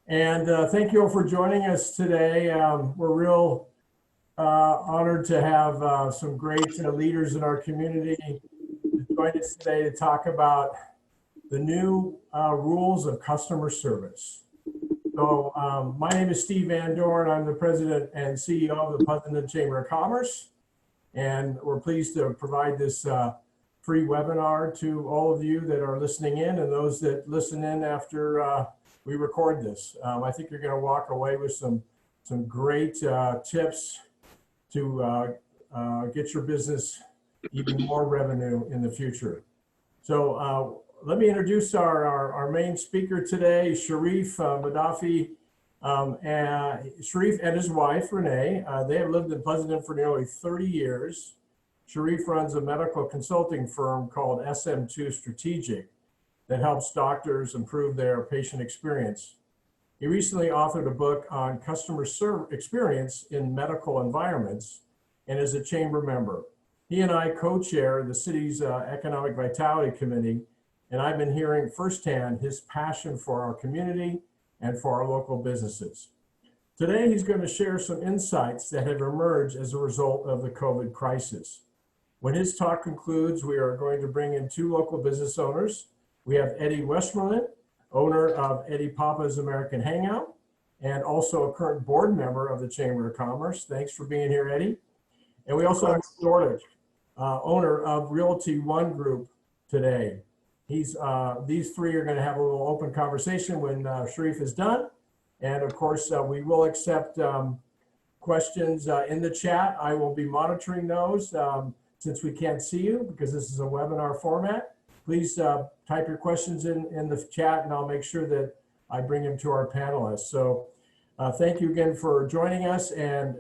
And thank you all for joining us today. We're real honored to have some great leaders in our community join us today to talk about the new rules of customer service. So my name is Steve Van Dorn. I'm the president and CEO of the Pleasanton Chamber of Commerce. And we're pleased to provide this free webinar to all of you that are listening in and those that listen in after we record this. I think you're going to walk away with some great tips to get your business even more revenue in the future. So let me introduce our main speaker today, Sharif Madafi. Sharif and his wife, Renee, they have lived in Pleasanton for nearly 30 years. Sharif runs a medical consulting firm called SM2 Strategic that helps doctors improve their patient experience. He recently authored a book on customer experience in medical environments and is a chamber member. He and I co-chair the city's Economic Vitality Committee, and I've been hearing firsthand his passion for our community and for our local businesses. Today, he's going to share some insights that have emerged as a result of the COVID crisis. When his talk concludes, we are going to bring in two local business owners. We have Eddie Westmoreland, owner of Eddie Papa's American Hangout, and also a current board member of the Chamber of Commerce. Thanks for being here, Eddie. And we also have Storage, owner of Realty One Group today. These three are going to have a little open conversation when Sharif is done. And of course, we will accept questions in the chat. I will be monitoring those since we can't see you because this is a webinar format. Please type your questions in the chat and I'll make sure that I bring them to our panelists. So thank you again for joining us, and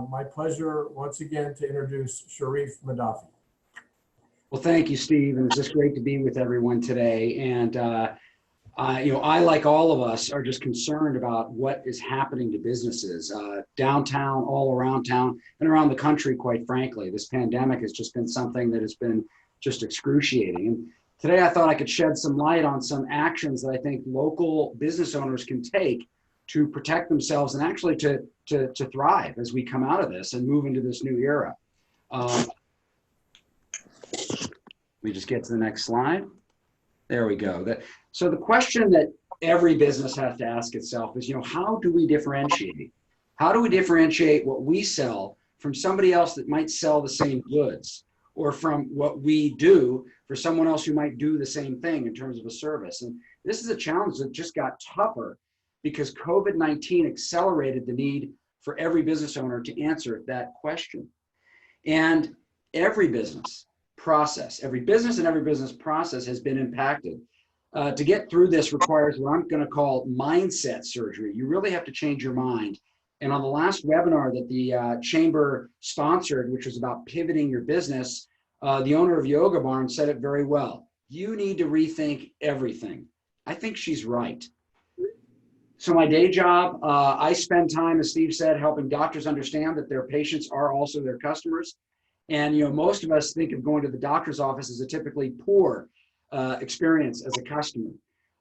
my pleasure once again to introduce Sharif Madafi. Well, thank you, Steve, and it's just great to be with everyone today. And I, like all of us, are just concerned about what is happening to businesses downtown, all around town, and around the country. Quite frankly, this pandemic has just been something that has been just excruciating. And today, I thought I could shed some light on some actions that I think local business owners can take to protect themselves and actually to thrive as we come out of this and move into this new era. Let me just get to the next slide. There we go. So the question that every business has to ask itself is, how do we differentiate? How do we differentiate what we sell from somebody else that might sell the same goods, or from what we do for someone else who might do the same thing in terms of a service? And this is a challenge that just got tougher because COVID-19 accelerated the need for every business owner to answer that question. And every business and every business process has been impacted. To get through this requires what I'm going to call mindset surgery. You really have to change your mind. And on the last webinar that the Chamber sponsored, which was about pivoting your business, the owner of Yoga Barn said it very well. You need to rethink everything. I think she's right. So my day job, I spend time, as Steve said, helping doctors understand that their patients are also their customers. And most of us think of going to the doctor's office as a typically poor experience as a customer.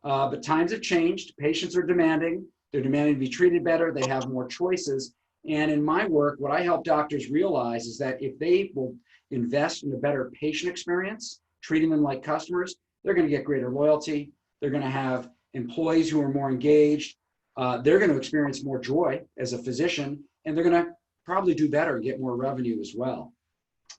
But times have changed. Patients are demanding. They're demanding to be treated better. They have more choices. And in my work, what I help doctors realize is that if they will invest in a better patient experience, treating them like customers, they're going to get greater loyalty. They're going to have employees who are more engaged. They're going to experience more joy as a physician, and they're going to probably do better and get more revenue as well.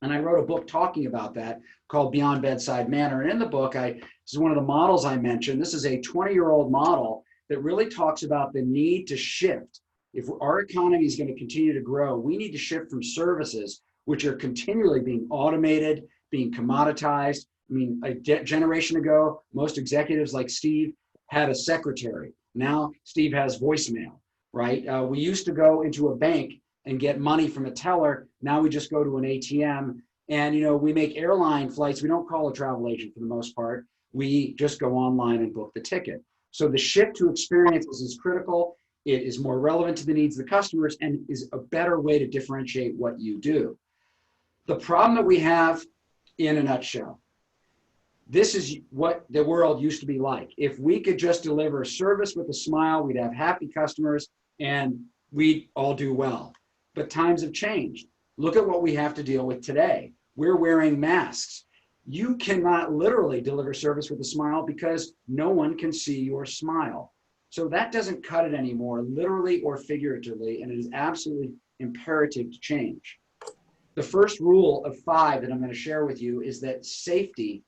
And I wrote a book talking about that called Beyond Bedside Manner. And in the book, this is one of the models I mentioned. This is a 20-year-old model that really talks about the need to shift. If our economy is going to continue to grow, we need to shift from services, which are continually being automated, being commoditized. I mean, a generation ago, most executives like Steve had a secretary. Now Steve has voicemail, right? We used to go into a bank and get money from a teller. Now we just go to an ATM, and we make airline flights. We don't call a travel agent for the most part. We just go online and book the ticket. So the shift to experiences is critical. It is more relevant to the needs of the customers and is a better way to differentiate what you do. The problem that we have, in a nutshell, this is what the world used to be like. If we could just deliver service with a smile, we'd have happy customers and we'd all do well. But times have changed. Look at what we have to deal with today. We're wearing masks. You cannot literally deliver service with a smile because no one can see your smile. So that doesn't cut it anymore, literally or figuratively, and it is absolutely imperative to change. The first rule of 5 that I'm going to share with you is that safety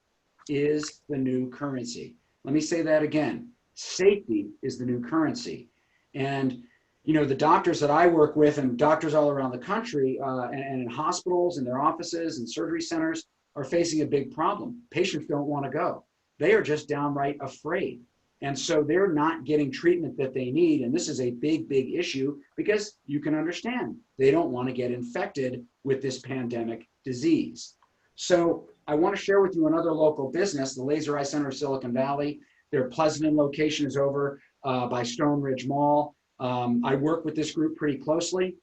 is the new currency. Let me say that again. Safety is the new currency. And you know, the doctors that I work with and doctors all around the country and in hospitals and their offices and surgery centers are facing a big problem. Patients don't want to go. They are just downright afraid. And so they're not getting treatment that they need. And this is a big, big issue because you can understand they don't want to get infected with this pandemic disease. So I want to share with you another local business, the Laser Eye Center of Silicon Valley. Their Pleasanton location is over by Stone Ridge Mall. I work with this group pretty closely.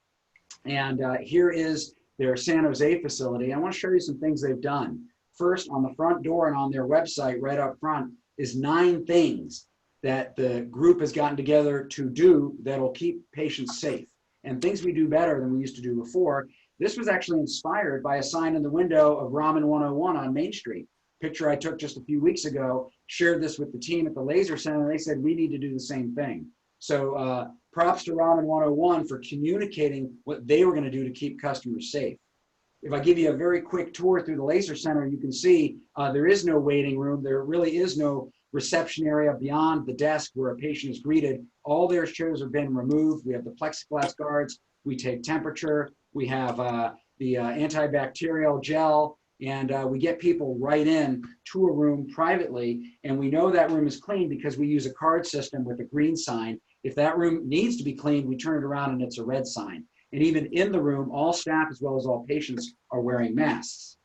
And here is their San Jose facility. I want to show you some things they've done. First, on the front door and on their website right up front is 9 things that the group has gotten together to do that'll keep patients safe and things we do better than we used to do before. This was actually inspired by a sign in the window of Ramen 101 on Main Street. Picture I took just a few weeks ago, shared this with the team at the Laser Center. They said, we need to do the same thing. So props to Ramen 101 for communicating what they were going to do to keep customers safe. If I give you a very quick tour through the Laser Center, you can see there is no waiting room. There really is no reception area beyond the desk where a patient is greeted. All their chairs have been removed. We have the plexiglass guards. We take temperature. We have the antibacterial gel. And we get people right in to a room privately. And we know that room is clean because we use a card system with a green sign. If that room needs to be cleaned, we turn it around and it's a red sign. And even in the room, all staff as well as all patients are wearing masks.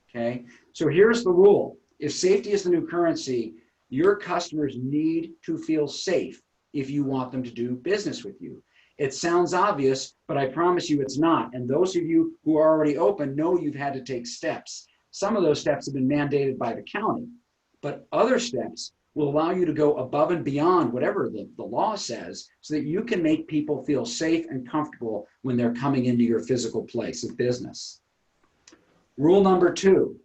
Okay, so here's the rule. If safety is the new currency, your customers need to feel safe if you want them to do business with you. It sounds obvious, but I promise you it's not. And those of you who are already open know you've had to take steps. Some of those steps have been mandated by the county, but other steps will allow you to go above and beyond whatever the law says so that you can make people feel safe and comfortable when they're coming into your physical place of business. Rule number 2,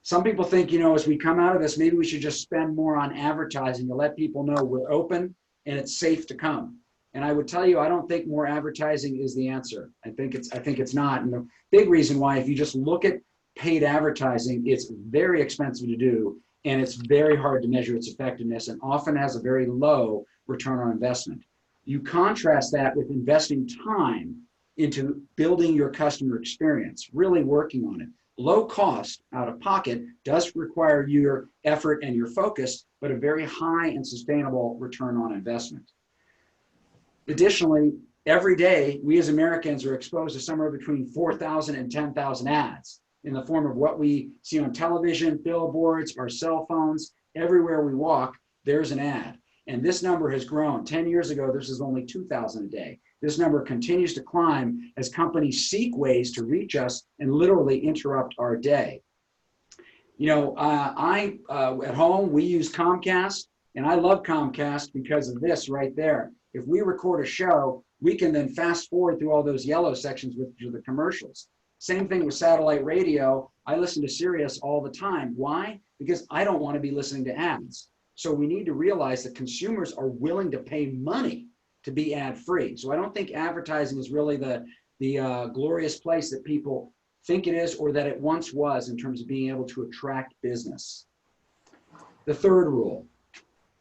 some people think, you know, as we come out of this, maybe we should just spend more on advertising to let people know we're open and it's safe to come. And I would tell you, I don't think more advertising is the answer. I think it's not. And the big reason why, if you just look at paid advertising, it's very expensive to do. And it's very hard to measure its effectiveness and often has a very low return on investment. You contrast that with investing time into building your customer experience, really working on it. Low cost out of pocket does require your effort and your focus, but a very high and sustainable return on investment. Additionally, every day, we as Americans are exposed to somewhere between 4,000 and 10,000 ads in the form of what we see on television, billboards, our cell phones. Everywhere we walk, there's an ad. And this number has grown. 10 years ago, this was only 2,000 a day. This number continues to climb as companies seek ways to reach us and literally interrupt our day. You know, at home, we use Comcast, and I love Comcast because of this right there. If we record a show, we can then fast forward through all those yellow sections with the commercials. Same thing with satellite radio. I listen to Sirius all the time. Why? Because I don't want to be listening to ads. So we need to realize that consumers are willing to pay money to be ad-free. So I don't think advertising is really the glorious place that people think it is or that it once was in terms of being able to attract business. The third rule,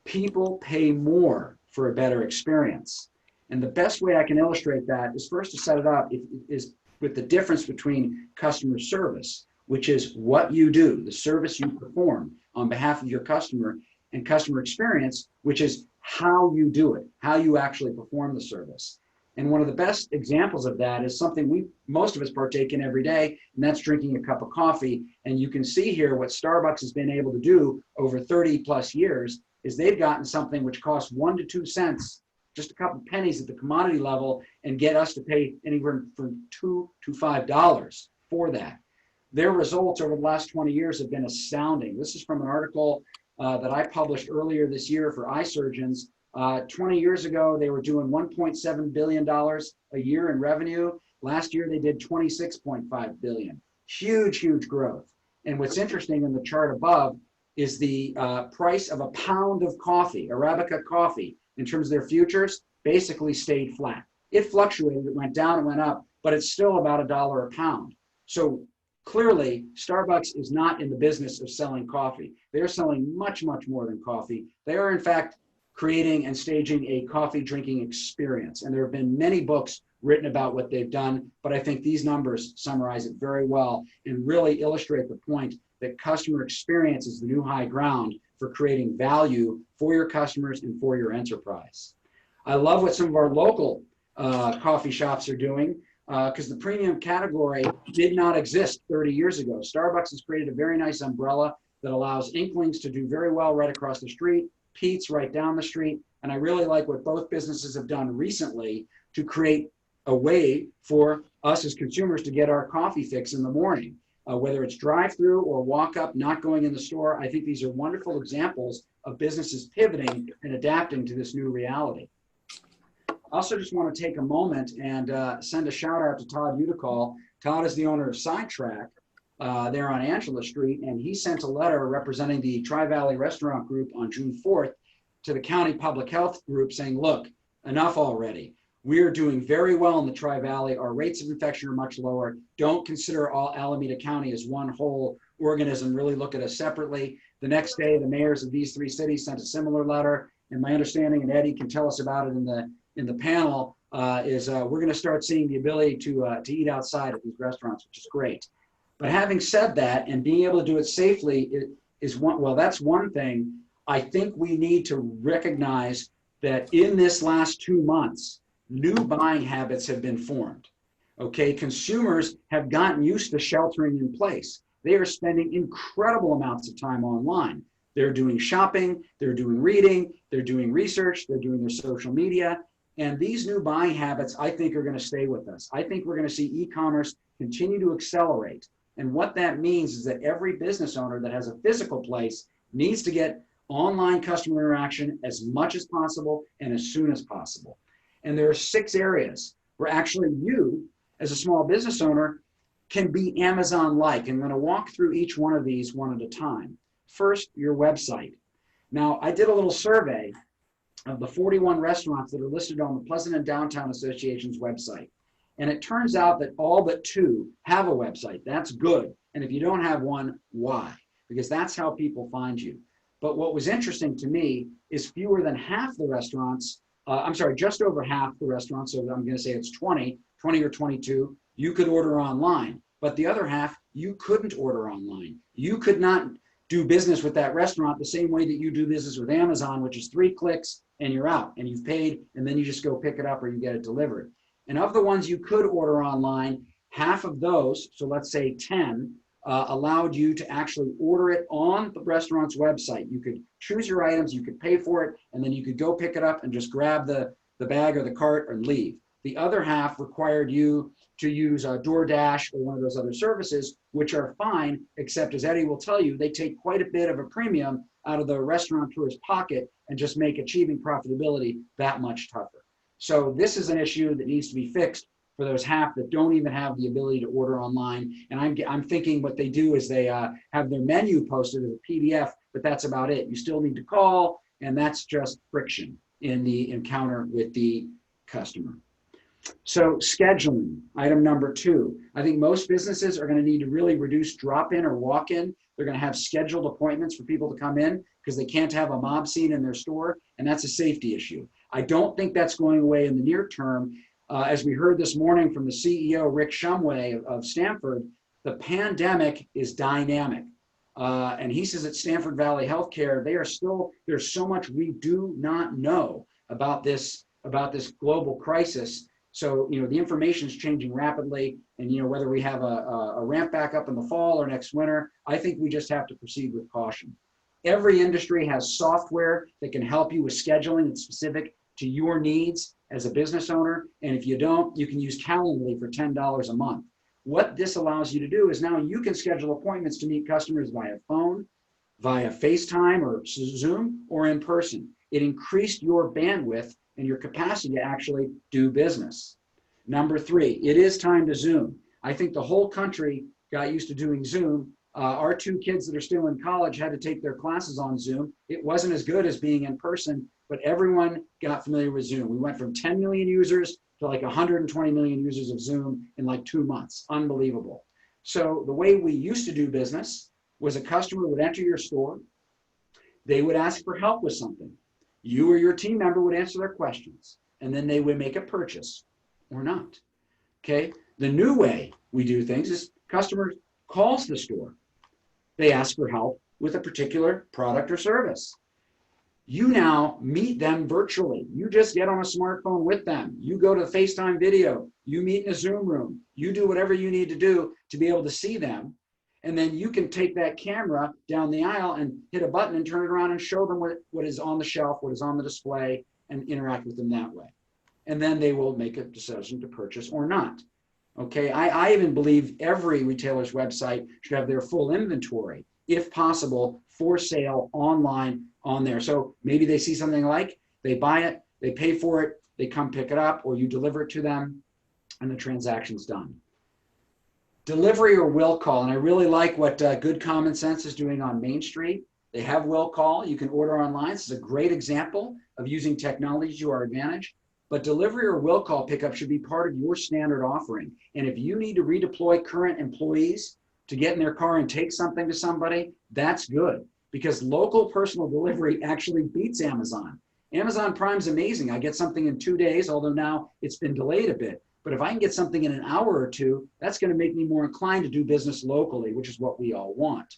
people pay more for a better experience. And the best way I can illustrate that is first to set it up is with the difference between customer service, which is what you do, the service you perform on behalf of your customer, and customer experience, which is how you do it, how you actually perform the service. And one of the best examples of that is something most of us partake in every day, and that's drinking a cup of coffee. And you can see here what Starbucks has been able to do over 30 plus years is they've gotten something which costs 1 to 2 cents, just a couple pennies at the commodity level, and get us to pay anywhere from $2 to $5 for that. their results over the last 20 years have been astounding. This is from an article that I published earlier this year for eye surgeons. 20 years ago, they were doing $1.7 billion a year in revenue. Last year, they did $26.5 billion. Huge, huge growth. And what's interesting in the chart above is the price of a pound of coffee, Arabica coffee, in terms of their futures, basically stayed flat. It fluctuated, it went down, it went up, but it's still about $1 a pound. So clearly, Starbucks is not in the business of selling coffee. They're selling much, much more than coffee. They are, in fact, creating and staging a coffee drinking experience. And there have been many books written about what they've done, but I think these numbers summarize it very well and really illustrate the point that customer experience is the new high ground for creating value for your customers and for your enterprise. I love what some of our local coffee shops are doing because the premium category did not exist 30 years ago. Starbucks has created a very nice umbrella that allows Inklings to do very well right across the street, Pete's right down the street, and I really like what both businesses have done recently to create a way for us as consumers to get our coffee fix in the morning. Whether it's drive-through or walk up, not going in the store, I think these are wonderful examples of businesses pivoting and adapting to this new reality. I also just want to take a moment and send a shout out to Todd Udicall. Todd is the owner of Sidetrack there on Angela Street, and he sent a letter representing the Tri-Valley Restaurant Group on June 4th to the county public health group saying, look, enough already. We're doing very well in the Tri-Valley. Our rates of infection are much lower. Don't consider all Alameda County as one whole organism. Really look at us separately. The next day, the mayors of these three cities sent a similar letter. And my understanding, and Eddie can tell us about it in the panel, is we're going to start seeing the ability to eat outside at these restaurants, which is great. But having said that, and being able to do it safely is one. Well, that's one thing. I think we need to recognize that in this last 2 months, new buying habits have been formed. Okay, consumers have gotten used to sheltering in place. They are spending incredible amounts of time online. They're doing shopping, they're doing reading, they're doing research, they're doing their social media. And these new buying habits, I think, are going to stay with us. I think we're going to see e-commerce continue to accelerate. And what that means is that every business owner that has a physical place needs to get online customer interaction as much as possible and as soon as possible. And there are 6 areas where actually you, as a small business owner, can be Amazon-like. I'm going to walk through each one of these one at a time. First, your website. Now, I did a little survey of the 41 restaurants that are listed on the Pleasanton Downtown Association's website. And it turns out that all but 2 have a website. That's good. And if you don't have one, why? Because that's how people find you. But what was interesting to me is fewer than half the restaurants, just over half the restaurants, so I'm going to say it's 20 or 22, you could order online. But the other half, you couldn't order online. You could not do business with that restaurant the same way that you do business with Amazon, which is 3 clicks and you're out and you've paid and then you just go pick it up or you get it delivered. And of the ones you could order online, half of those, so let's say 10, allowed you to actually order it on the restaurant's website. You could choose your items, you could pay for it, and then you could go pick it up and just grab the bag or the cart and leave. The other half required you to use DoorDash or one of those other services, which are fine, except as Eddie will tell you, they take quite a bit of a premium out of the restaurateur's pocket and just make achieving profitability that much tougher. So this is an issue that needs to be fixed for those half that don't even have the ability to order online. And I'm thinking what they do is they have their menu posted as a PDF, but that's about it. You still need to call, and that's just friction in the encounter with the customer. So scheduling, item number 2. I think most businesses are going to need to really reduce drop-in or walk-in. They're going to have scheduled appointments for people to come in because they can't have a mob scene in their store, and that's a safety issue. I don't think that's going away in the near term. As we heard this morning from the CEO, Rick Shumway of Stanford, the pandemic is dynamic. And he says at Stanford Valley Healthcare, there's so much we do not know about this global crisis. So, the information is changing rapidly, and, whether we have a ramp back up in the fall or next winter, I think we just have to proceed with caution. Every industry has software that can help you with scheduling. It's specific to your needs as a business owner. And if you don't, you can use Calendly for $10 a month. what this allows you to do is now you can schedule appointments to meet customers via phone, via FaceTime or Zoom, or in person. It increased your bandwidth and your capacity to actually do business. Number 3, it is time to Zoom. I think the whole country got used to doing Zoom. Our 2 kids that are still in college had to take their classes on Zoom. It wasn't as good as being in person, but everyone got familiar with Zoom. We went from 10 million users to like 120 million users of Zoom in like 2 months. Unbelievable. So the way we used to do business was a customer would enter your store. They would ask for help with something. You or your team member would answer their questions, and then they would make a purchase or not. Okay. The new way we do things is customer calls the store. They ask for help with a particular product or service. You now meet them virtually. You just get on a smartphone with them. You go to FaceTime video. You meet in a Zoom room. You do whatever you need to do to be able to see them. And then you can take that camera down the aisle and hit a button and turn it around and show them what is on the shelf, what is on the display, and interact with them that way. And then they will make a decision to purchase or not. Okay, I even believe every retailer's website should have their full inventory, if possible, for sale online on there. So maybe they see something like, they buy it, they pay for it, they come pick it up, or you deliver it to them, and the transaction's done. Delivery or will call, and I really like what Good Common Sense is doing on Main Street. They have will call. You can order online. This is a great example of using technology to our advantage. But delivery or will call pickup should be part of your standard offering. And if you need to redeploy current employees to get in their car and take something to somebody, that's good, because local personal delivery actually beats Amazon. Amazon Prime's amazing. I get something in 2 days, although now it's been delayed a bit. But if I can get something in an hour or 2, that's going to make me more inclined to do business locally, which is what we all want.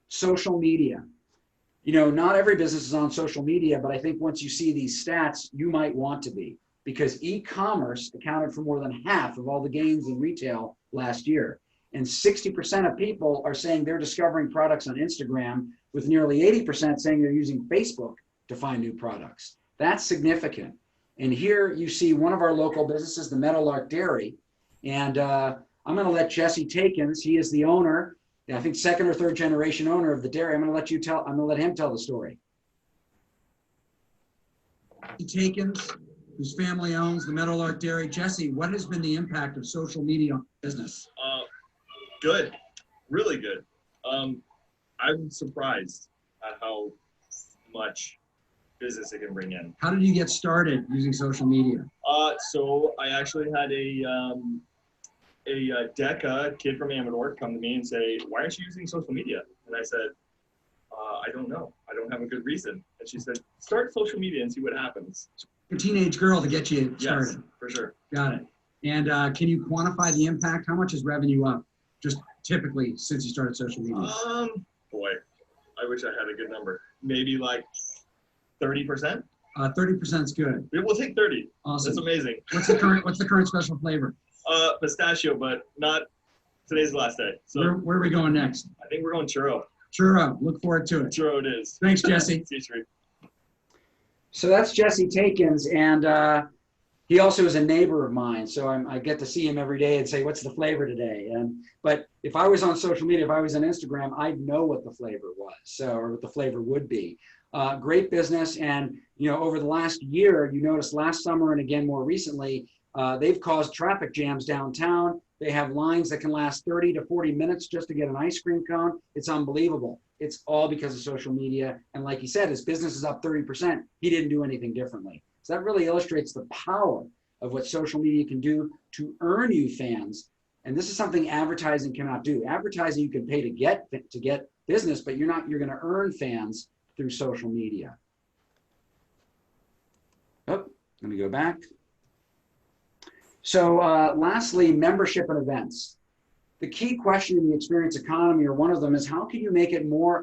Social media. You know, not every business is on social media, but I think once you see these stats, you might want to be, because e-commerce accounted for more than half of all the gains in retail last year. And 60% of people are saying they're discovering products on Instagram, with nearly 80% saying they're using Facebook to find new products. That's significant. And here you see one of our local businesses, the Meadowlark Dairy. And I'm going to let Jesse Takins, he is the owner, I think 2nd or 3rd generation owner of the dairy. I'm going to let him tell the story. Takins, whose family owns the Meadowlark Dairy. Jesse, what has been the impact of social media on business? Good, really good. I'm surprised at how much business it can bring in. How did you get started using social media? So I actually had a DECA kid from Amador come to me and say, "Why aren't you using social media?" And I said, "I don't know. I don't have a good reason." And she said, "Start social media and see what happens." A teenage girl to get you started. Yes, for sure. Got it. And can you quantify the impact? How much is revenue up, just typically, since you started social media? Boy, I wish I had a good number. Maybe like 30%. 30% is good. We'll take 30. Awesome. That's amazing. What's the current special flavor? Pistachio, but not today's the last day. So Where are we going next? I think we're going churro. Churro. Look forward to it. Churro it is. Thanks, Jesse. See you, Sheree. So that's Jesse Takins, and he also is a neighbor of mine. So I get to see him every day and say, "What's the flavor today?" But if I was on social media, if I was on Instagram, I'd know what the flavor was, or what the flavor would be. Great business, and over the last year, you noticed last summer and again more recently, they've caused traffic jams downtown. They have lines that can last 30 to 40 minutes just to get an ice cream cone. It's unbelievable. It's all because of social media. And like he said, his business is up 30%. He didn't do anything differently. So that really illustrates the power of what social media can do to earn you fans. And this is something advertising cannot do. Advertising you can pay to get business, but you're going to earn fans through social media. Oh, let me go back. So lastly, membership and events. The key question in the experience economy, or one of them, is how can you make it more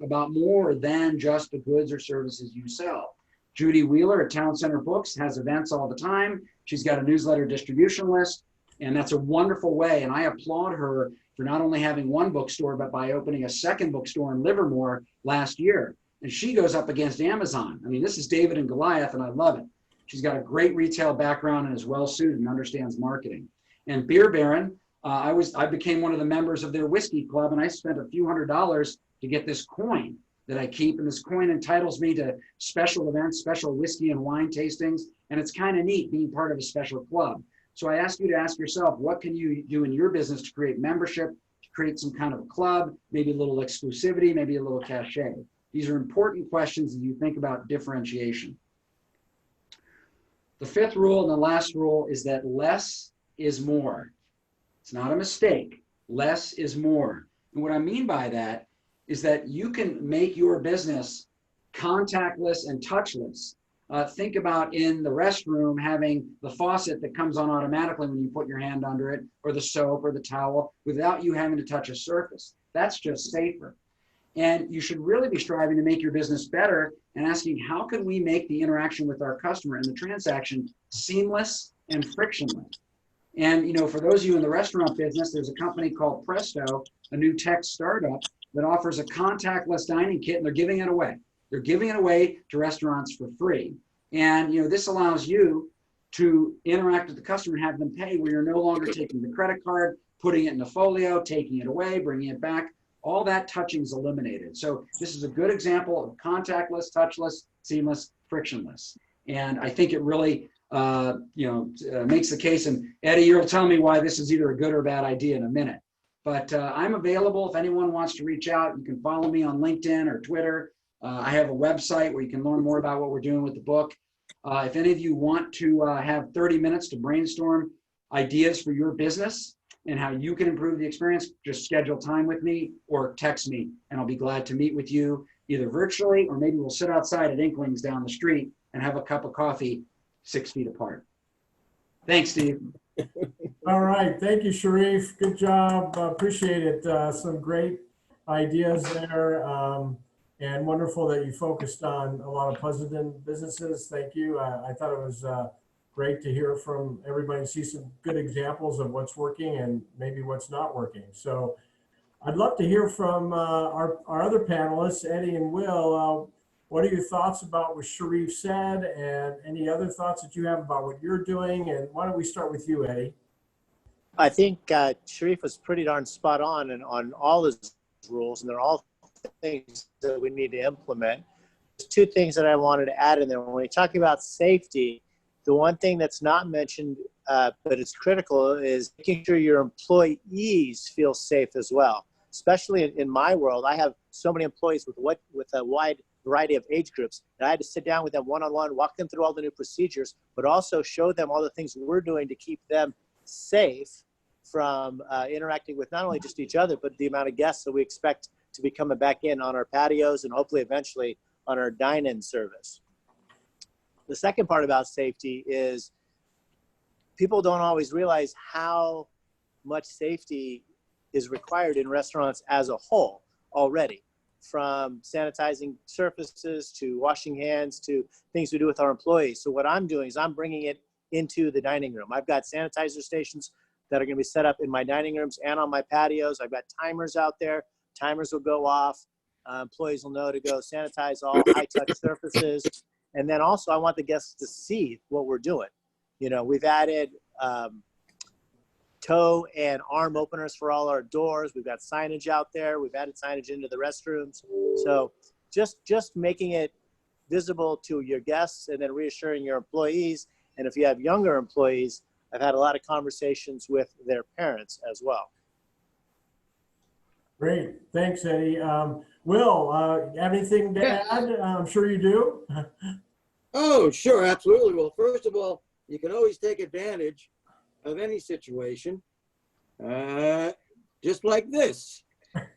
than just the goods or services you sell? Judy Wheeler at Town Center Books has events all the time. She's got a newsletter distribution list, and that's a wonderful way. And I applaud her for not only having one bookstore, but by opening a second bookstore in Livermore last year. And she goes up against Amazon. I mean, this is David and Goliath, and I love it. She's got a great retail background and is well suited and understands marketing. And Beer Baron, I became one of the members of their whiskey club, and I spent a few $100s to get this coin that I keep. And this coin entitles me to special events, special whiskey and wine tastings. And it's kind of neat being part of a special club. So I ask you to ask yourself, what can you do in your business to create membership, to create some kind of a club, maybe a little exclusivity, maybe a little cachet? These are important questions as you think about differentiation. The fifth rule and the last rule is that less is more. It's not a mistake. Less is more. And what I mean by that is that you can make your business contactless and touchless. Think about in the restroom having the faucet that comes on automatically when you put your hand under it, or the soap or the towel, without you having to touch a surface. That's just safer. And you should really be striving to make your business better and asking, how can we make the interaction with our customer and the transaction seamless and frictionless? And, you know, for those of you in the restaurant business, there's a company called Presto, a new tech startup that offers a contactless dining kit, and they're giving it away. They're giving it away to restaurants for free. And, you know, this allows you to interact with the customer and have them pay where you're no longer taking the credit card, putting it in the folio, taking it away, bringing it back. All that touching is eliminated. So this is a good example of contactless, touchless, seamless, frictionless. And I think it really, makes the case. And Eddie, you'll tell me why this is either a good or bad idea in a minute. But I'm available if anyone wants to reach out. You can follow me on LinkedIn or Twitter. I have a website where you can learn more about what we're doing with the book. If any of you want to have 30 minutes to brainstorm ideas for your business and how you can improve the experience, just schedule time with me or text me, and I'll be glad to meet with you either virtually, or maybe we'll sit outside at Inklings down the street and have a cup of coffee 6 feet apart. Thanks, Steve. All right. Thank you, Sharif. Good job. Appreciate it. Some great ideas there. And wonderful that you focused on a lot of Pleasanton businesses. Thank you. I thought it was great to hear from everybody, see some good examples of what's working and maybe what's not working. So I'd love to hear from our other panelists, Eddie and Will. What are your thoughts about what Sharif said, and any other thoughts that you have about what you're doing? And why don't we start with you, Eddie? I think Sharif was pretty darn spot on and on all his rules, and they're all things that we need to implement. There's two things that I wanted to add in there. When we talk about safety, the one thing that's not mentioned, but it's critical, is making sure your employees feel safe as well. Especially in my world, I have so many employees with a wide variety of age groups, and I had to sit down with them one-on-one, walk them through all the new procedures, but also show them all the things we're doing to keep them safe from interacting with not only just each other, but the amount of guests that we expect to be coming back in on our patios and hopefully eventually on our dine-in service. The second part about safety is people don't always realize how much safety is required in restaurants as a whole already, from sanitizing surfaces to washing hands to things we do with our employees. So what I'm doing is I'm bringing it into the dining room. I've got sanitizer stations that are going to be set up in my dining rooms and on my patios. I've got timers out there. Timers will go off. Employees will know to go sanitize all high-touch surfaces. And then also I want the guests to see what we're doing. You know, we've added toe and arm openers for all our doors. We've got signage out there. We've added signage into the restrooms. So just making it visible to your guests and then reassuring your employees. And if you have younger employees, I've had a lot of conversations with their parents as well. Great. Thanks, Eddie. Will, have anything to add? I'm sure you do. Oh, sure, absolutely. Well, first of all, you can always take advantage of any situation, just like this.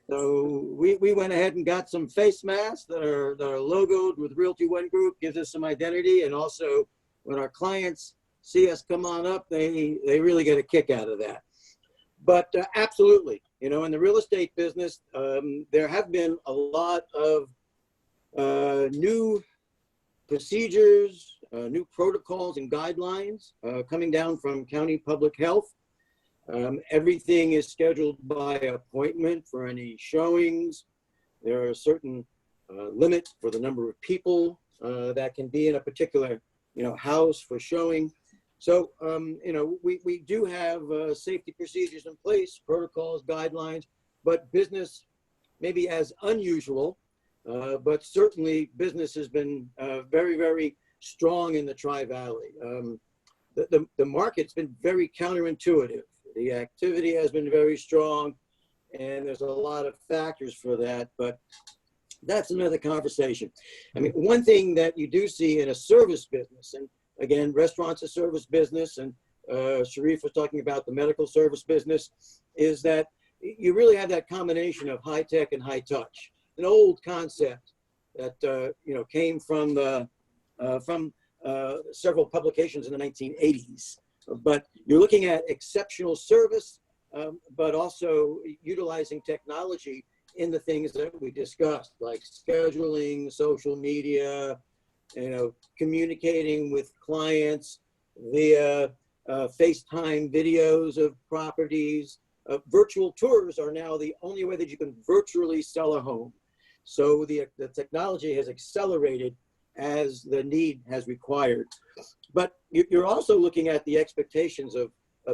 So we went ahead and got some face masks that are logoed with Realty One Group, gives us some identity, and also when our clients see us come on up, they really get a kick out of that. But absolutely, you know, in the real estate business, there have been a lot of new procedures, new protocols and guidelines coming down from county public health. Everything is scheduled by appointment for any showings. There are certain limits for the number of people that can be in a particular, house for showing. So, you know, we do have safety procedures in place, protocols, guidelines, but business maybe as unusual, but certainly business has been very, very strong in the Tri-Valley. The market's been very counterintuitive. The activity has been very strong, and there's a lot of factors for that, but that's another conversation. I mean, one thing that you do see in a service business, and again, restaurants a service business, and Sharif was talking about the medical service business, is that you really have that combination of high tech and high touch. An old concept that you know, came from several publications in the 1980s. But you're looking at exceptional service, but also utilizing technology in the things that we discussed, like scheduling, social media, you know, communicating with clients via FaceTime videos of properties. Virtual tours are now the only way that you can virtually sell a home. So the technology has accelerated as the need has required. But you're also looking at the expectations of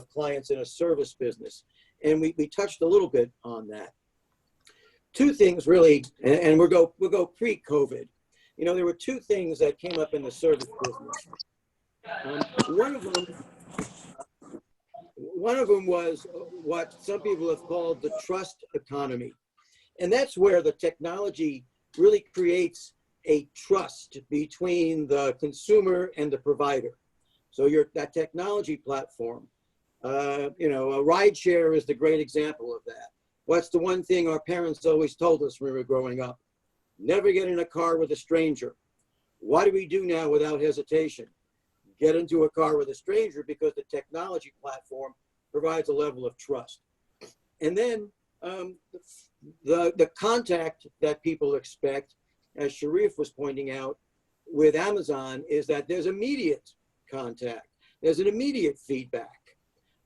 clients in a service business. And we touched a little bit on that. Two things really, and we'll go pre-COVID. You know, there were two things that came up in the service business. One of them was what some people have called the trust economy. And that's where the technology really creates a trust between the consumer and the provider. So that technology platform, you know, a rideshare is the great example of that. What's the one thing our parents always told us when we were growing up? Never get in a car with a stranger. What do we do now without hesitation? Get into a car with a stranger because the technology platform provides a level of trust. And then the contact that people expect, as Sharif was pointing out with Amazon, is that there's immediate contact. There's an immediate feedback.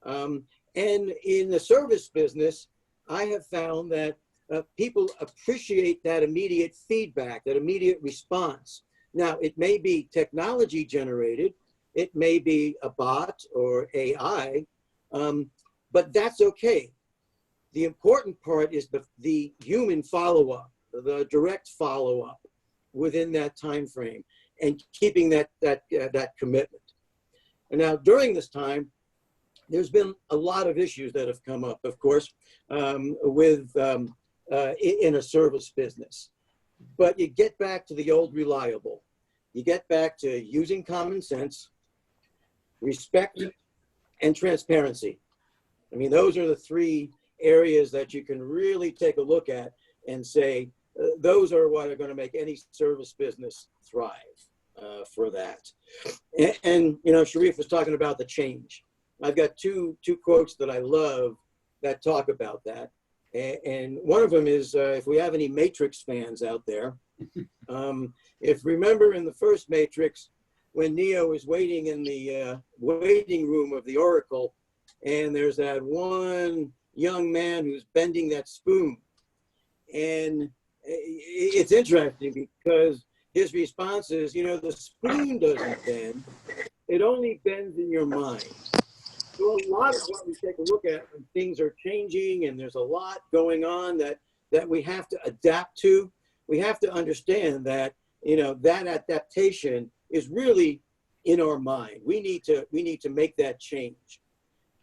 And in the service business, I have found that people appreciate that immediate feedback, that immediate response. Now, it may be technology generated, it may be a bot or AI, but that's okay. The important part is the human follow-up, the direct follow-up within that time frame, and keeping that commitment. And now, during this time, there's been a lot of issues that have come up, of course, in a service business. But you get back to the old reliable. You get back to using common sense, respect, and transparency. I mean, those are the three areas that you can really take a look at and say, those are what are going to make any service business thrive for that. And you know, Sharif was talking about the change. I've got two quotes that I love that talk about that. And one of them is, if we have any Matrix fans out there, if remember in the first Matrix, when Neo is waiting in the waiting room of the Oracle, and there's that one young man who's bending that spoon. And it's interesting because his response is, you know, the spoon doesn't bend, it only bends in your mind. So a lot of what we take a look at when things are changing and there's a lot going on that we have to adapt to, we have to understand that, you know, that adaptation is really in our mind. We need to make that change.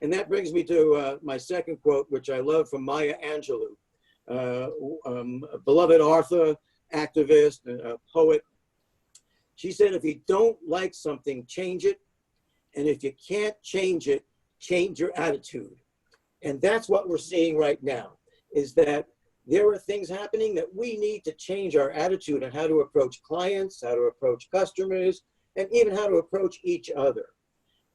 And that brings me to my second quote, which I love, from Maya Angelou, a beloved author, activist, poet. She said, if you don't like something, change it. And if you can't change it, change your attitude. And that's what we're seeing right now, is that there are things happening that we need to change our attitude on how to approach clients, how to approach customers, and even how to approach each other.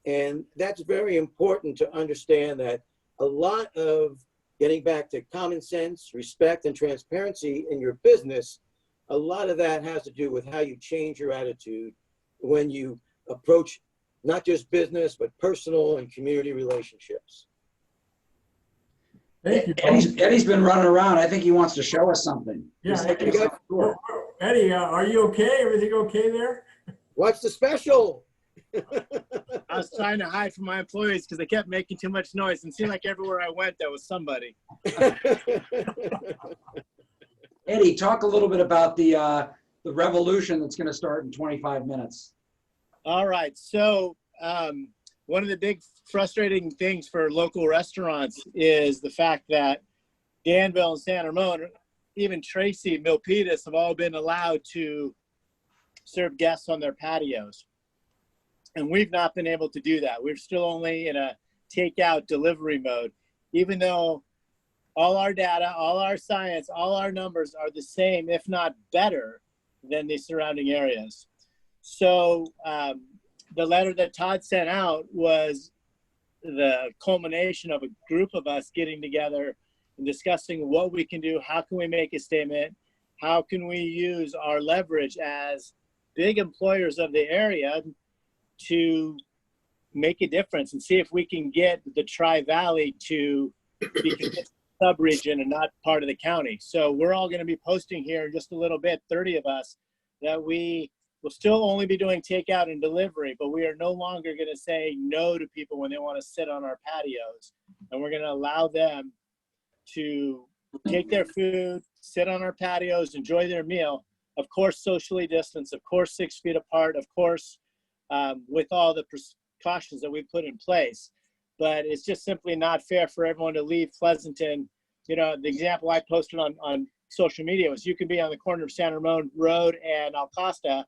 And that's very important to understand, that a lot of getting back to common sense, respect, and transparency in your business, a lot of that has to do with how you change your attitude when you approach not just business, but personal and community relationships. Thank you. Eddie's been running around. I think he wants to show us something. Yeah, Eddie, are you okay? Everything okay there? What's the special? I was trying to hide from my employees because they kept making too much noise, and it seemed like everywhere I went, there was somebody. Eddie, talk a little bit about the revolution that's going to start in 25 minutes. All right. So one of the big frustrating things for local restaurants is the fact that Danville and San Ramon, even Tracy, Milpitas, have all been allowed to serve guests on their patios. And we've not been able to do that. We're still only in a takeout delivery mode, even though all our data, all our science, all our numbers are the same, if not better, than the surrounding areas. So the letter that Todd sent out was the culmination of a group of us getting together and discussing what we can do, how can we make a statement, how can we use our leverage as big employers of the area to make a difference and see if we can get the Tri-Valley to be a sub-region and not part of the county. So we're all going to be posting here in just a little bit, 30 of us, that we will still only be doing takeout and delivery, but we are no longer going to say no to people when they want to sit on our patios. And we're going to allow them to take their food, sit on our patios, enjoy their meal, of course, socially distanced, of course, 6 feet apart, of course, with all the precautions that we put in place. But it's just simply not fair for everyone to leave Pleasanton. You know, the example I posted on social media was you can be on the corner of San Ramon Road and Alcosta,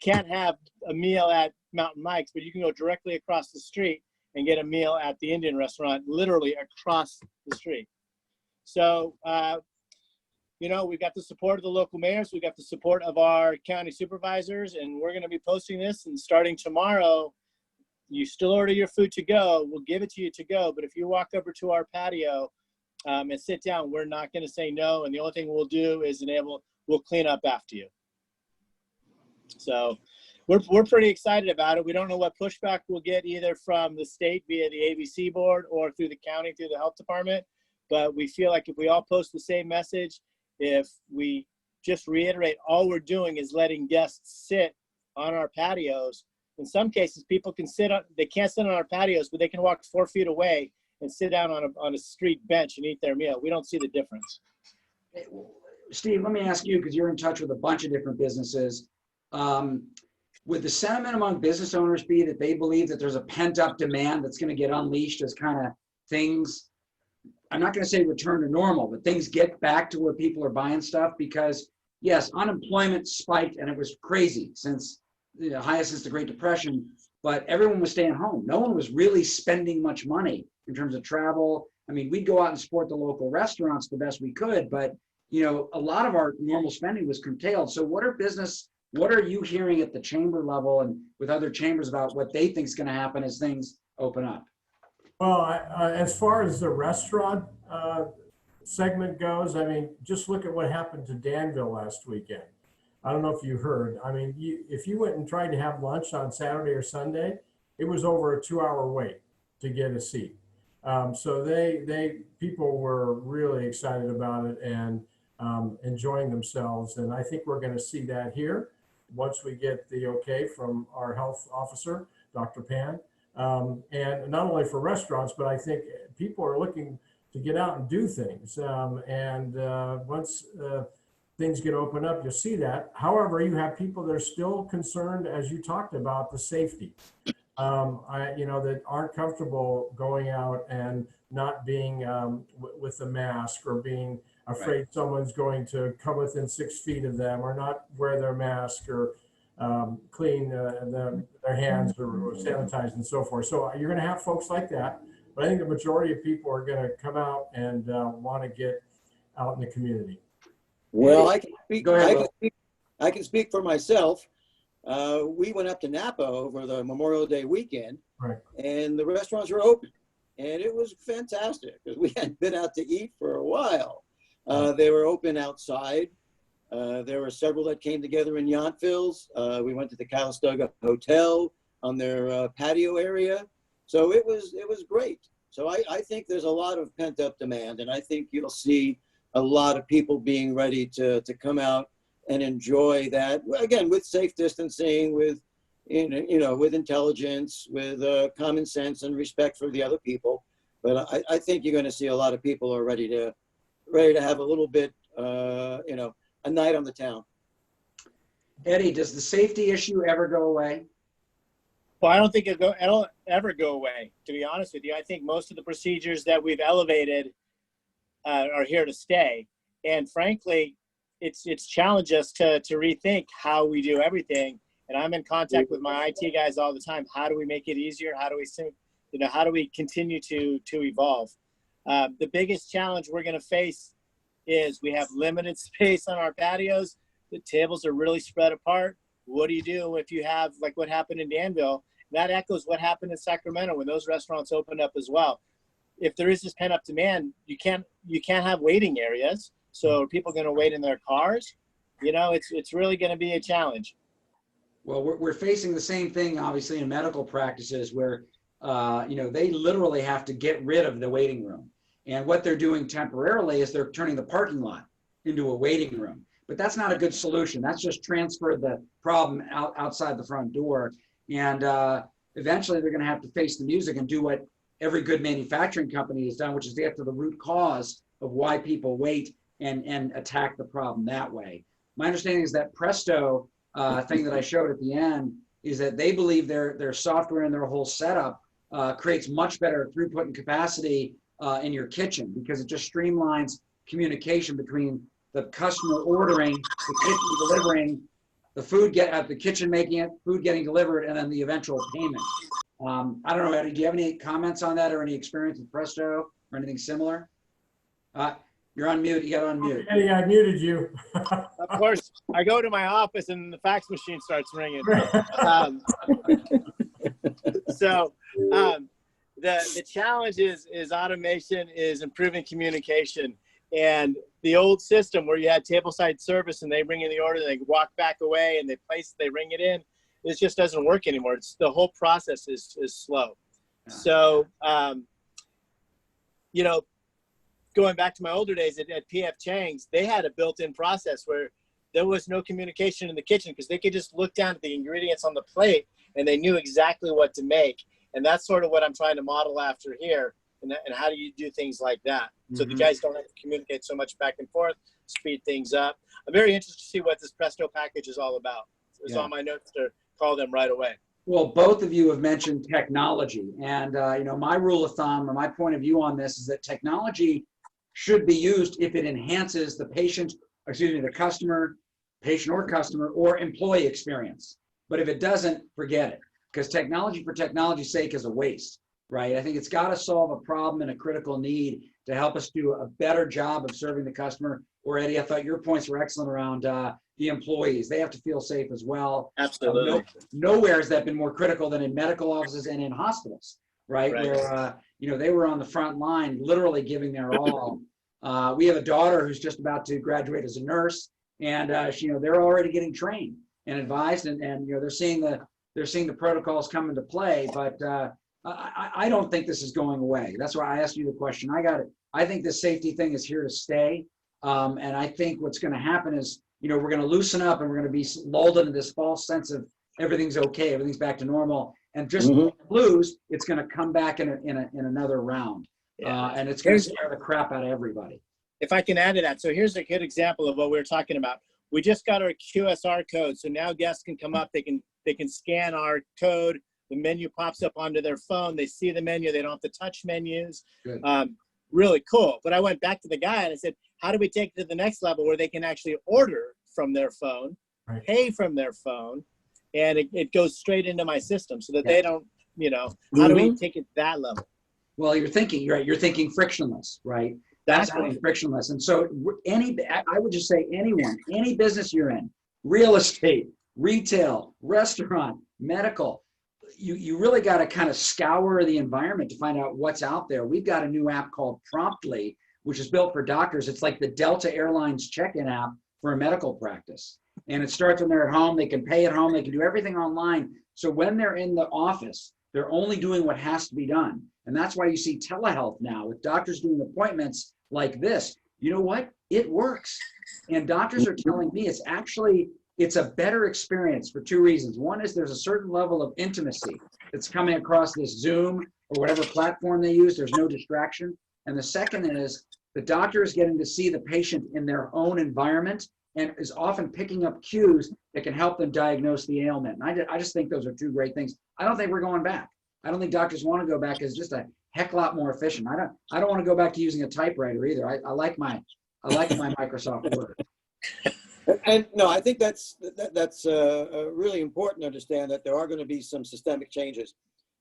can't have a meal at Mountain Mike's, but you can go directly across the street and get a meal at the Indian restaurant, literally across the street. So, you know, we've got the support of the local mayors, we've got the support of our county supervisors, and we're going to be posting this. And starting tomorrow, you still order your food to go, we'll give it to you to go. But if you walk over to our patio and sit down, we're not going to say no. And the only thing we'll do is we'll clean up after you. So we're pretty excited about it. We don't know what pushback we'll get either from the state via the ABC board or through the county through the health department. But we feel like if we all post the same message, if we just reiterate, all we're doing is letting guests sit on our patios. In some cases, people can they can't sit on our patios, but they can walk 4 feet away and sit down on a street bench and eat their meal. We don't see the difference. Steve, let me ask you, because you're in touch with a bunch of different businesses. Would the sentiment among business owners be that they believe that there's a pent-up demand that's going to get unleashed as kind of things, I'm not going to say return to normal, but things get back to where people are buying stuff? Because yes, unemployment spiked and it was crazy since the highest since the Great Depression, but everyone was staying home. No one was really spending much money in terms of travel. I mean, we'd go out and support the local restaurants the best we could, but you know, a lot of our normal spending was curtailed. So what are you hearing at the chamber level and with other chambers about what they think is going to happen as things open up? Well, as far as the restaurant segment goes, I mean, just look at what happened to Danville last weekend. I don't know if you heard. I mean, if you went and tried to have lunch on Saturday or Sunday, it was over a 2-hour wait to get a seat. So people were really excited about it and enjoying themselves. And I think we're going to see that here once we get the okay from our health officer, Dr. Pan. And not only for restaurants, but I think people are looking to get out and do things. Once things get opened up, you'll see that. However, you have people that are still concerned, as you talked about, the safety. That aren't comfortable going out and not being with a mask or being afraid someone's going to come within 6 feet of them or not wear their mask or clean their hands or sanitize and so forth. So you're going to have folks like that. But I think the majority of people are going to come out and want to get out in the community. Well, I can speak. Go ahead, I can speak for myself. We went up to Napa over the Memorial Day weekend, Right. and the restaurants were open, and it was fantastic because we hadn't been out to eat for a while. They were open outside. There were several that came together in Yountville's. We went to the Calistoga Hotel on their patio area, so it was great. So I think there's a lot of pent up demand, and I think you'll see a lot of people being ready to come out and enjoy that, again, with safe distancing, with with intelligence, with common sense and respect for the other people. But I think you're going to see a lot of people are ready to have a little bit, a night on the town. Eddie, does the safety issue ever go away? Well, I don't think it'll ever go away, to be honest with you. I think most of the procedures that we've elevated are here to stay. And frankly, it's challenged us to rethink how we do everything. And I'm in contact with my IT guys all the time. How do we make it easier? How do we continue to evolve? The biggest challenge we're going to face is we have limited space on our patios. The tables are really spread apart. What do you do if you have, like what happened in Danville? That echoes what happened in Sacramento when those restaurants opened up as well. If there is this pent-up demand, you can't have waiting areas. So are people going to wait in their cars? It's really going to be a challenge. Well, we're facing the same thing, obviously, in medical practices where, they literally have to get rid of the waiting room. And what they're doing temporarily is they're turning the parking lot into a waiting room. But that's not a good solution. That's just transferred the problem outside the front door. And eventually they're going to have to face the music and do what every good manufacturing company has done, which is to get to the root cause of why people wait and attack the problem that way. My understanding is that Presto thing that I showed at the end is that they believe their software and their whole setup creates much better throughput and capacity in your kitchen because it just streamlines communication between the customer ordering, the kitchen delivering, the kitchen making it, food getting delivered, and then the eventual payment. I don't know, Eddie, do you have any comments on that or any experience with Presto or anything similar? You're on mute. You got on mute. Eddie, I muted you. Of course, I go to my office and the fax machine starts ringing. The challenge is automation is improving communication. And the old system where you had tableside service and they bring in the order, they walk back away and they ring it in, it just doesn't work anymore. The whole process is slow. So, going back to my older days at P.F. Chang's, they had a built-in process where there was no communication in the kitchen because they could just look down at the ingredients on the plate and they knew exactly what to make. And that's sort of what I'm trying to model after here. And how do you do things like that? So the guys don't have to communicate so much back and forth, speed things up. I'm very interested to see what this Presto package is all about. It's on my notes to call them right away. Well, both of you have mentioned technology. And, my rule of thumb or my point of view on this is that technology should be used if it enhances the the customer, patient or customer, or employee experience. But if it doesn't, forget it. Because technology for technology's sake is a waste. Right? I think it's got to solve a problem and a critical need to help us do a better job of serving the customer. Or Eddie, I thought your points were excellent around the employees. They have to feel safe as well. Absolutely. Nowhere has that been more critical than in medical offices and in hospitals, right? Where, they were on the front line, literally giving their all. We have a daughter who's just about to graduate as a nurse, and they're already getting trained and advised, and they're seeing the protocols come into play, but I don't think this is going away. That's why I asked you the question. I think this safety thing is here to stay. And I think what's going to happen is, we're going to loosen up and we're going to be lulled into this false sense of everything's okay, everything's back to normal. And just blues, it's going to come back in another round. And it's going to scare the crap out of everybody. If I can add to that. So here's a good example of what we were talking about. We just got our QSR code. So now guests can come up, they can scan our code. The menu pops up onto their phone. They see the menu. They don't have to touch menus. Really cool. But I went back to the guy and I said, how do we take it to the next level where they can actually order from their phone, pay from their phone, and it goes straight into my system so that they don't, how do we take it to that level? Well, you're thinking frictionless, right? That's frictionless. And so I would just say any business you're in, real estate, retail, restaurant, medical, you really got to kind of scour the environment to find out what's out there. We've got a new app called Promptly, which is built for doctors. It's like the Delta Airlines check-in app for a medical practice. And it starts when they're at home. They can pay at home. They can do everything online. So when they're in the office, they're only doing what has to be done. And that's why you see telehealth now with doctors doing appointments like this. You know what? It works. And doctors are telling me it's actually it's a better experience for two reasons. One is there's a certain level of intimacy that's coming across this Zoom or whatever platform they use. There's no distraction. And the second is the doctor is getting to see the patient in their own environment and is often picking up cues that can help them diagnose the ailment. And I just think those are two great things. I don't think we're going back. I don't think doctors want to go back. It's just a heck of a lot more efficient. I don't want to go back to using a typewriter either. I like my Microsoft Word. And no, I think that's really important to understand that there are going to be some systemic changes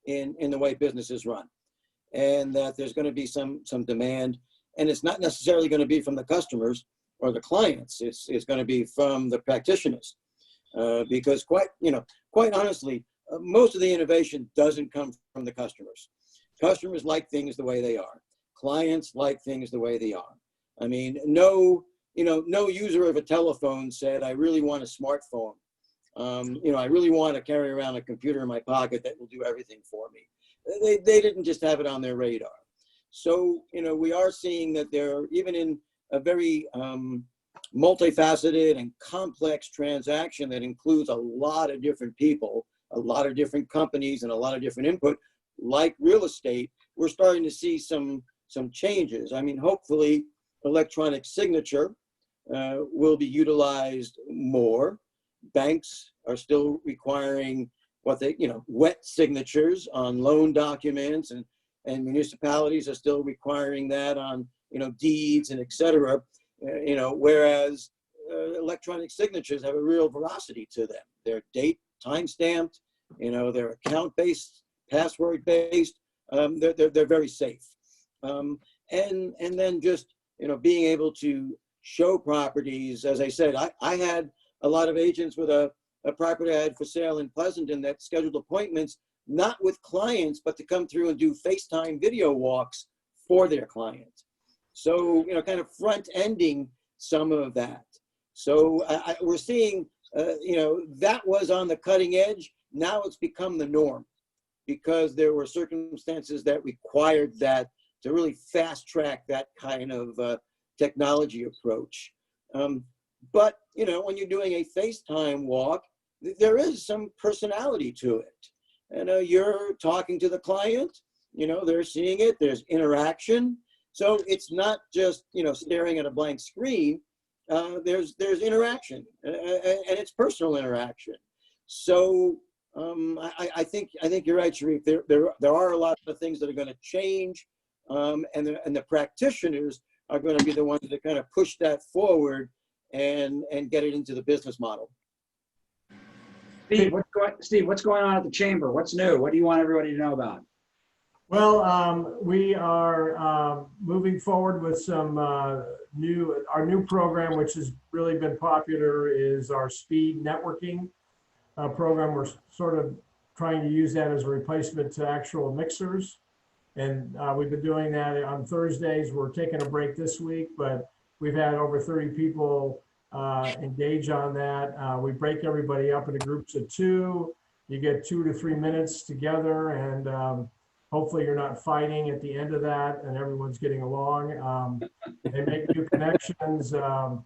in the way businesses run, and that there's going to be some demand, and it's not necessarily going to be from the customers or the clients. It's going to be from the practitioners, because quite honestly, most of the innovation doesn't come from the customers. Customers like things the way they are. Clients like things the way they are. I mean, no user of a telephone said, I really want a smartphone. I really want to carry around a computer in my pocket that will do everything for me. They didn't just have it on their radar. So, we are seeing that they're, even in a very multifaceted and complex transaction that includes a lot of different people, a lot of different companies, and a lot of different input, like real estate, we're starting to see some changes. I mean, hopefully electronic signature will be utilized more. Banks are still requiring wet signatures on loan documents, and municipalities are still requiring that on, deeds and et cetera. Whereas electronic signatures have a real veracity to them. They're date, time-stamped, they're account-based, password-based. They're very safe. And then just, being able to show properties. As I said, I had a lot of agents with a property I had for sale in Pleasanton that scheduled appointments, not with clients, but to come through and do FaceTime video walks for their clients. So, kind of front-ending some of that. So we're seeing, that was on the cutting edge. Now it's become the norm because there were circumstances that required that to really fast track that kind of technology approach. But, when you're doing a FaceTime walk, there is some personality to it. And you're talking to the client, they're seeing it, there's interaction. So it's not just, staring at a blank screen. There's interaction, and it's personal interaction. So I think you're right, Sharif. There are a lot of things that are going to change, and the practitioners are going to be the ones that kind of push that forward and get it into the business model. Steve, what's going on at the chamber? What's new? What do you want everybody to know about? Well, we are moving forward with some our new program, which has really been popular, is our speed networking program. We're sort of trying to use that as a replacement to actual mixers. And we've been doing that on Thursdays. We're taking a break this week, but we've had over 30 people engage on that. We break everybody up into groups of 2. You get 2 to 3 minutes together, and hopefully you're not fighting at the end of that and everyone's getting along. They make new connections. And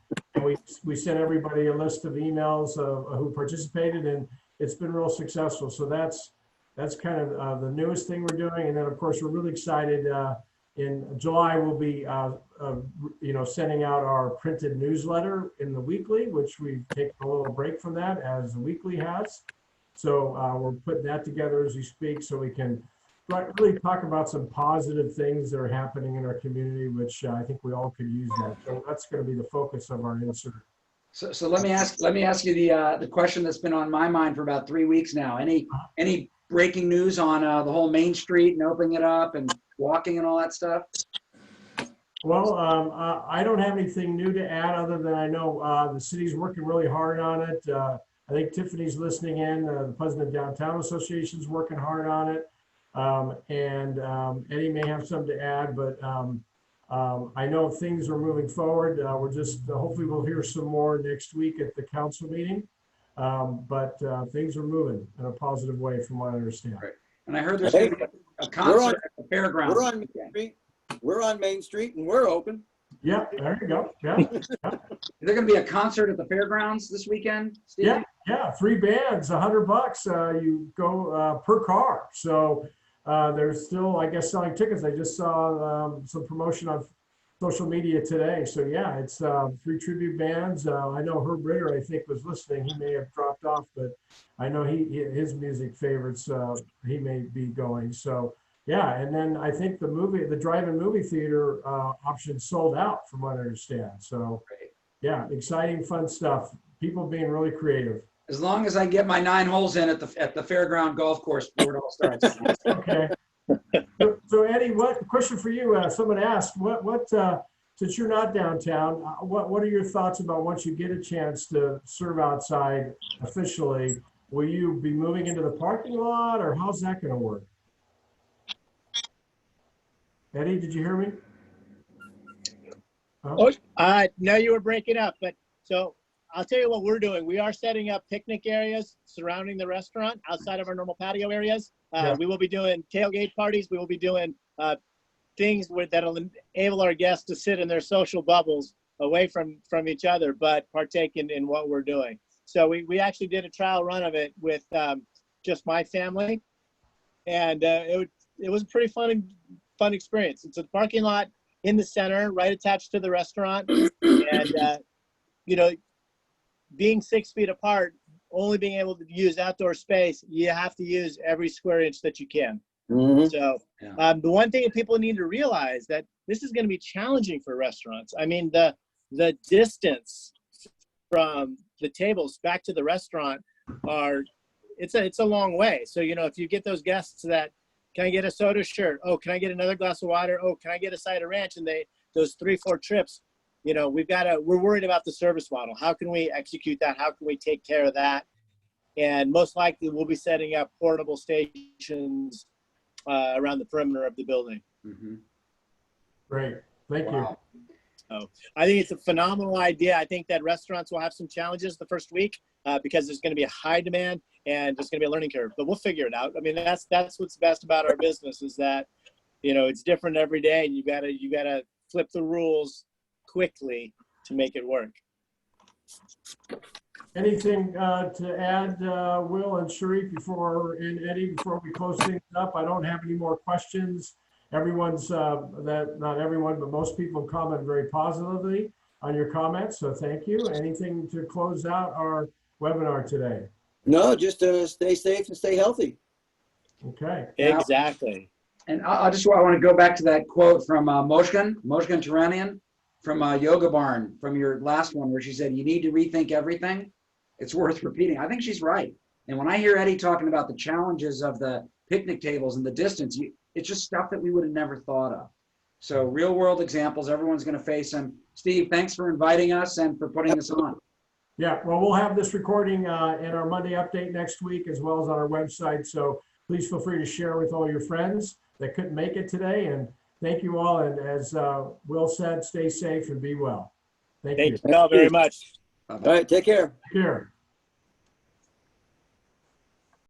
we sent everybody a list of emails of who participated, and it's been real successful. So that's kind of the newest thing we're doing. And then of course, we're really excited. In July, we'll be sending out our printed newsletter in the weekly, which we've taken a little break from that, as the weekly has. So we're putting that together as we speak, so we can really talk about some positive things that are happening in our community, which I think we all could use that. So that's going to be the focus of our insert. So let me ask you the question that's been on my mind for about 3 weeks now. Any breaking news on the whole Main Street and opening it up and walking and all that stuff? Well, I don't have anything new to add, other than I know the city's working really hard on it. I think Tiffany's listening in. The Pleasanton Downtown Association's working hard on it. And Eddie may have something to add, but I know things are moving forward. We're just, hopefully we'll hear some more next week at the council meeting. But things are moving in a positive way from what I understand. Right. And I heard there's going to be a concert at the fairgrounds. We're on Main Street and we're open. Yeah, there you go. Yeah, Is there going to be a concert at the fairgrounds this weekend, Steve? yeah. 3 bands, $100. You go per car. So there's still, I guess, selling tickets. I just saw some promotion on social media today. So yeah, it's 3 tribute bands. I know Herb Ritter, I think, was listening. He may have dropped off, but I know his music favorites. He may be going. So yeah, and then I think the drive-in movie theater option sold out, from what I understand. So Great. yeah, exciting, fun stuff. People being really creative. As long as I get my 9 holes in at the fairground golf course before it all starts. Okay. So Eddie, what question for you? Someone asked, what since you're not downtown, what are your thoughts about once you get a chance to serve outside officially? Will you be moving into the parking lot, or how's that going to work? Eddie, did you hear me? Oh, No, you were breaking up, but so I'll tell you what we're doing. We are setting up picnic areas surrounding the restaurant outside of our normal patio areas. Yeah. We will be doing tailgate parties. We will be doing things that'll enable our guests to sit in their social bubbles away from each other, but partake in what we're doing. So we actually did a trial run of it with just my family, and it was a pretty fun experience. It's a parking lot in the center, right attached to the restaurant, and being 6 feet apart, only being able to use outdoor space, you have to use every square inch that you can. Mhm. So the one thing that people need to realize that this is going to be challenging for restaurants. I mean, the distance from the tables back to the restaurant it's a long way. So, if you get those guests that, can I get a soda? Sure. Oh, can I get another glass of water? Oh, can I get a side of ranch? And those 3-4 trips, we're worried about the service model. How can we execute that? How can we take care of that? And most likely we'll be setting up portable stations around the perimeter of the building. Mm-hmm. great. Thank you. So I think it's a phenomenal idea. I think that restaurants will have some challenges the first week because there's going to be a high demand and there's going to be a learning curve, but we'll figure it out. I mean, that's what's best about our business is that, it's different every day, and you gotta flip the rules quickly to make it work. Anything to add, Will and Sharif, and Eddie, before we close things up? I don't have any more questions. Everyone's, not everyone, but most people comment very positively on your comments, so thank you. Anything to close out our webinar today? No, just stay safe and stay healthy. Okay. Yeah. Exactly. And I want to go back to that quote from Moshkin Turanian from Yoga Barn from your last one, where she said, you need to rethink everything. It's worth repeating. I think she's right. And when I hear Eddie talking about the challenges of the picnic tables and the distance, it's just stuff that we would have never thought of. So real world examples, everyone's going to face them. Steve, thanks for inviting us and for putting this on. Yeah, well, we'll have this recording in our Monday update next week, as well as on our website. So please feel free to share with all your friends that couldn't make it today. And thank you all. And as Will said, stay safe and be well. Thank you. Thank you all very much. All right, take care. Take care.